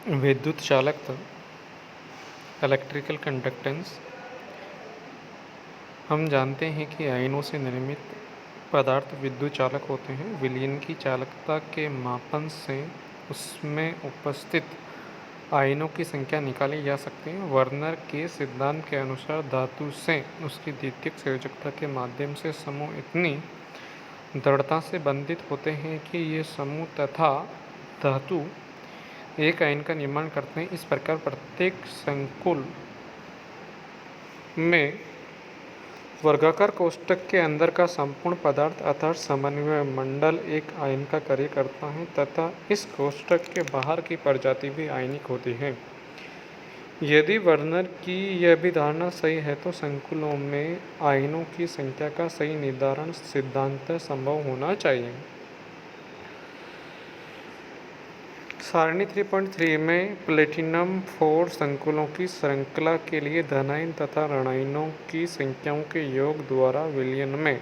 विद्युत चालकता electrical conductance. हम जानते हैं कि आयनों से निर्मित पदार्थ विद्युत चालक होते हैं। विलयन की चालकता के मापन से उसमें उपस्थित आयनों की संख्या निकाली जा सकती है। वर्नर के सिद्धांत के अनुसार धातु से उसकी द्वितीयक संयोजकता के माध्यम से समूह इतनी दृढ़ता से बंधित होते हैं कि ये समूह तथा धातु एक आयन का निर्माण करते हैं। इस प्रकार प्रत्येक संकुल में वर्गाकार कोष्ठक के अंदर का संपूर्ण पदार्थ अर्थात समन्वय मंडल एक आयन का कार्य करता है तथा इस कोष्ठक के बाहर की प्रजाति भी आयनिक होती है। यदि वर्नर की यह भी धारणा सही है तो संकुलों में आयनों की संख्या का सही निर्धारण सिद्धांततः संभव होना चाहिए। सारणी 3.3 में प्लेटिनम 4 संकुलों की श्रृंखला के लिए धनायन तथा ऋणायनों की संख्याओं के योग द्वारा विलयन में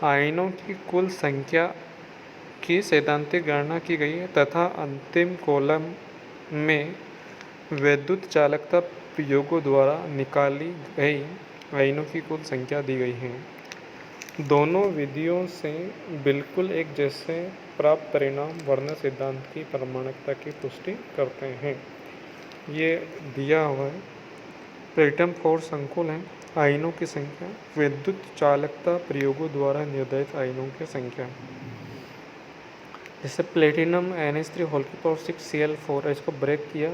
आयनों की कुल संख्या की सैद्धांतिक गणना की गई है तथा अंतिम कॉलम में विद्युत चालकता प्रयोगों द्वारा निकाली गई आयनों की कुल संख्या दी गई है। दोनों विधियों से बिल्कुल एक जैसे प्राप्त परिणाम वर्नर सिद्धांत की प्रामाणिकता की पुष्टि करते हैं। ये दिया हुआ है। प्लेटिनम 4 संकुल हैं। आयनों की संख्या विद्युत चालकता प्रयोगों द्वारा निर्धारित आयनों की संख्या। जैसे प्लेटिनम NH3 6Cl4 इसको ब्रेक किया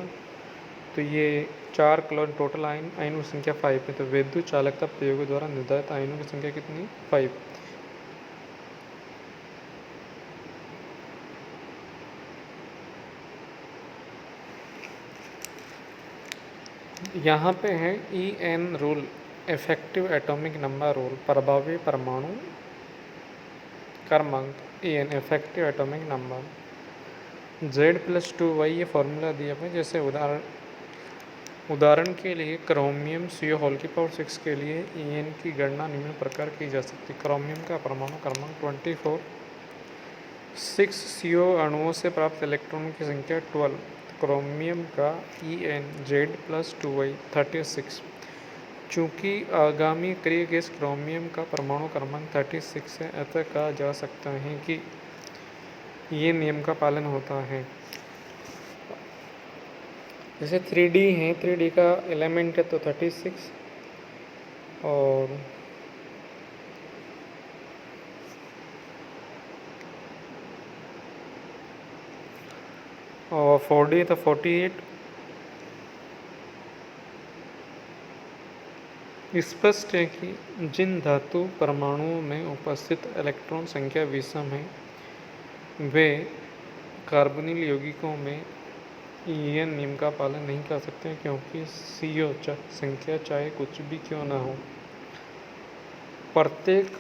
तो ये 4 क्लोरीन टोटल आयनों की संख्या 5 है। तो विद्युत चालकता प्रयोगों द्वारा निर्धारित आयनों की संख्या कितनी? 5। यहाँ पे है EN rule, effective atomic number rule, प्रभावी परमाणु क्रमांक। EN effective atomic number. Z+2Y ये फॉर्मूला दिया हुआ है। जैसे उदाहरण के लिए क्रोमियम CO6 के लिए EN की गणना निम्न प्रकार की जा सकती है। क्रोमियम का परमाणु क्रमांक 24, 6 CO अणुओं से प्राप्त इलेक्ट्रॉनों की संख्या 12। क्रोमियम का EN Z+2Y 36। चूँकि आगामी अक्रिय गैस क्रोमियम का परमाणु क्रमांक 36 है, अतः कहा जा सकता है कि ये नियम का पालन होता है। जैसे 3D है, 3D का एलिमेंट है तो 36 और 4D तो 48। स्पष्ट है कि जिन धातु परमाणुओं में उपस्थित इलेक्ट्रॉन संख्या विषम है वे कार्बोनिल यौगिकों में EN नियम का पालन नहीं कर सकते क्योंकि CO संख्या चाहे कुछ भी क्यों ना हो, प्रत्येक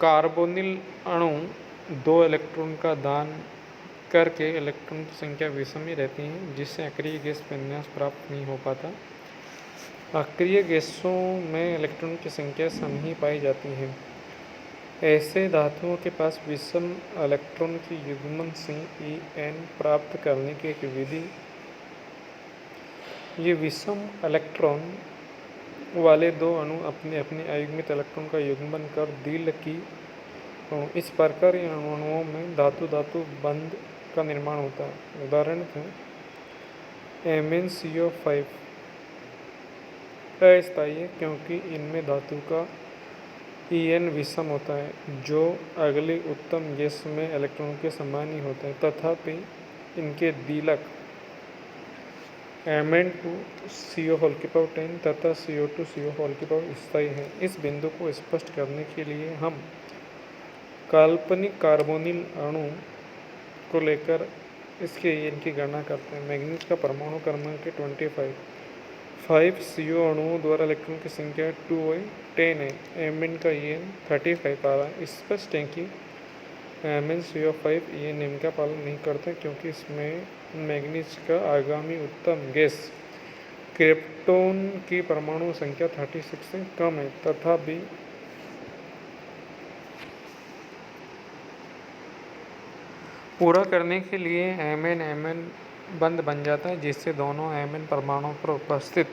कार्बोनिल अणु 2 इलेक्ट्रॉन का दान करके इलेक्ट्रॉन की संख्या विषम ही रहती है, जिससे अक्रिय गैस विन्यास प्राप्त नहीं हो पाता। अक्रिय गैसों में इलेक्ट्रॉन की संख्या सम ही पाई जाती है। ऐसे धातुओं के पास विषम इलेक्ट्रॉन की युग्मन से EN प्राप्त करने की एक विधि। ये विषम इलेक्ट्रॉन वाले दो अणु अपने अपने अयुग्मित इलेक्ट्रॉन का युग्मन कर द्विलकी अणु, इस प्रकार इन अणुओं में धातु बंध का निर्माण होता है। उदाहरण है MnCO5 अस्थायी है क्योंकि इनमें धातु का EN विषम होता है, जो अगली उत्तम गैस में इलेक्ट्रॉन के समान ही होता है। तथापि इनके द्विलक Mn2CO10 तथा CO2CO स्थायी है। इस बिंदु को स्पष्ट करने के लिए हम काल्पनिक कार्बोनिल अणु को लेकर इसके EN की गणना करते हैं। मैग्नीज का परमाणु क्रमांक है 25। 5 CO अणुओं द्वारा इलेक्ट्रॉन की संख्या 210 है। Mn का EN 35 आ रहा है। स्पष्ट है कि MnCO5 EN नियम का पालन नहीं करता क्योंकि इसमें मैग्नीज का आगामी उत्तम गैस क्रिप्टॉन की परमाणु संख्या 36 से कम है। तथापि पूरा करने के लिए Mn बंध बन जाता है, जिससे दोनों Mn परमाणुओं पर उपस्थित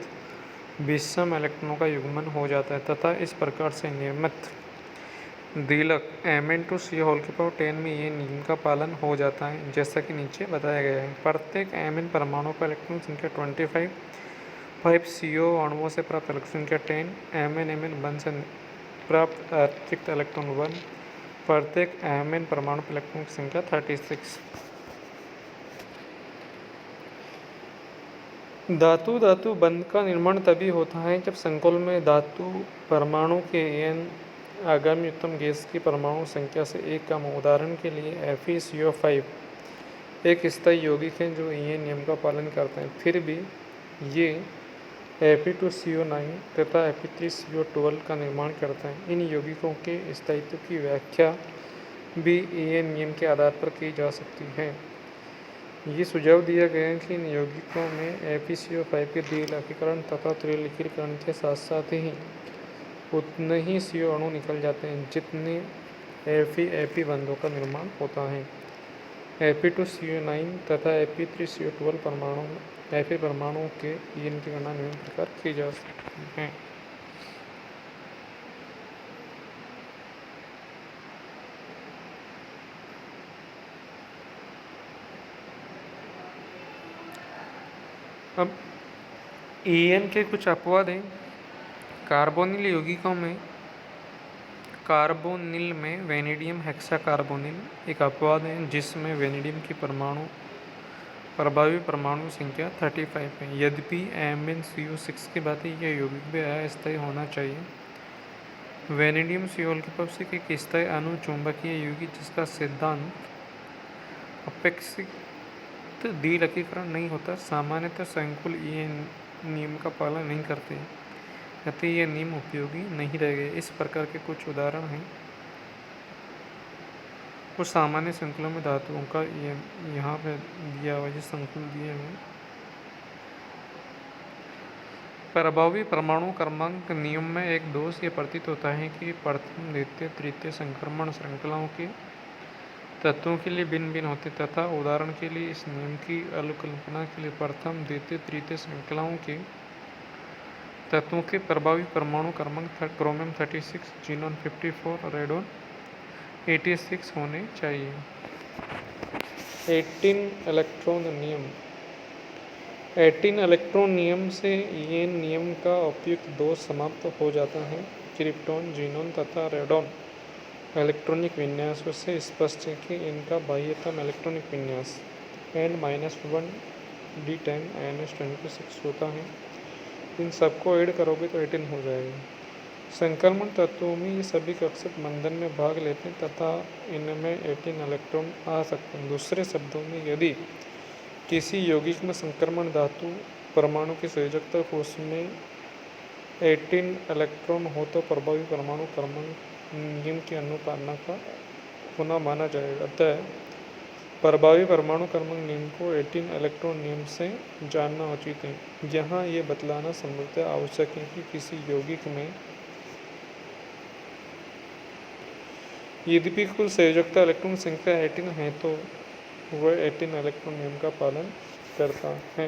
विषम इलेक्ट्रॉनों का युग्मन हो जाता है तथा इस प्रकार से निर्मित द्विलक Mn2 में ये नियम का पालन हो जाता है, जैसा कि नीचे बताया गया है। प्रत्येक Mn परमाणु का इलेक्ट्रॉन संख्या 25, 5 CO अणुओं से प्राप्त इलेक्ट्रॉन संख्या 10, Mn बंध से प्राप्त अतिरिक्त इलेक्ट्रॉन 1, प्रत्येक Mn परमाणु पर इलेक्ट्रॉन की संख्या 36। धातु बंध का निर्माण तभी होता है जब संकुल में धातु परमाणु के n आगामी उत्तम गैस की परमाणु संख्या से एक कम हो। उदाहरण के लिए FeCO5 एक स्थायी यौगिक है जो En नियम का पालन करता है, फिर भी ये Fe2CO9 तथा Fe3CO12 का निर्माण करता है। इन यौगिकों के स्थायित्व की व्याख्या भी En नियम के आधार पर की जा सकती है। ये सुझाव दिया गया है कि इन यौगिकों में FeCO5 के द्विलकीकरण तथा त्रिलकीकरण के साथ साथ ही उतने ही CO अणु निकल जाते हैं जितने Fe बंधों का निर्माण होता है। Fe2CO9 तथा Fe3CO12 Fe परमाणुओं के En की गणना निम्न प्रकार की जा सकती है। अब En के कुछ अपवाद हैं। कार्बोनिल यौगिकों में कार्बोनिल में वेनेडियम हेक्साकार्बोनिल एक अपवाद है, जिसमें वेनेडियम की प्रभावी परमाणु संख्या 35 है। यद्यपि MnCO6 की भांति यह यौगिक भी अस्थायी होना चाहिए। वेनेडियम CO एक स्थायी अनुचुंबकीय यौगिक जिसका सिद्धांत अपेक्षित द्विलकीकरण नहीं होता, सामान्यतः संकुल नियम का पालन नहीं करते, अतः ये नियम उपयोगी नहीं रह गए। इस प्रकार के कुछ उदाहरण हैं। कुछ सामान्य संकुलों में धातुओं का यहाँ पे दिया हुआ, जिस संकुल दिए हुए प्रभावी परमाणु क्रमांक नियम में एक दोष ये प्रतीत होता है कि प्रथम, द्वितीय, तृतीय संक्रमण श्रृंखलाओं के तत्वों के लिए भिन्न भिन्न होते तथा उदाहरण के लिए इस नियम की अनुकल्पना के लिए प्रथम, द्वितीय, तृतीय श्रृंखलाओं के तत्वों के प्रभावी परमाणु क्रमांक क्रोमियम 36, जीनोन 54, रेडोन 86 होने चाहिए। 18 इलेक्ट्रॉन नियम 18 इलेक्ट्रॉन नियम से En नियम का उपयुक्त दोष समाप्त हो जाता है। क्रिप्टॉन, जीनोन तथा रेडोन इलेक्ट्रॉनिक विन्यासों से स्पष्ट है कि इनका बाह्यतम इलेक्ट्रॉनिक विन्यास n-1 d10 NS26 होता है। इन सबको ऐड करोगे तो 18 हो जाएगा। संक्रमण तत्वों में ये सभी कक्षक बंधन में भाग लेते हैं तथा इनमें 18 इलेक्ट्रॉन आ सकते हैं। दूसरे शब्दों में, यदि किसी यौगिक में संक्रमण धातु परमाणु की संयोजकता को उसमें 18 इलेक्ट्रॉन हो तो प्रभावी परमाणु क्रमांक नियम की अनुपालना का होना माना जाएगा। अतः प्रभावी परमाणु क्रमांक नियम को 18 इलेक्ट्रॉन नियम से जानना उचित है। यहाँ ये बतलाना संभवतः आवश्यक है कि किसी यौगिक में यद्यपि कुल संयोजकता इलेक्ट्रॉन संख्या 18 है तो वह 18 इलेक्ट्रॉन नियम का पालन करता है।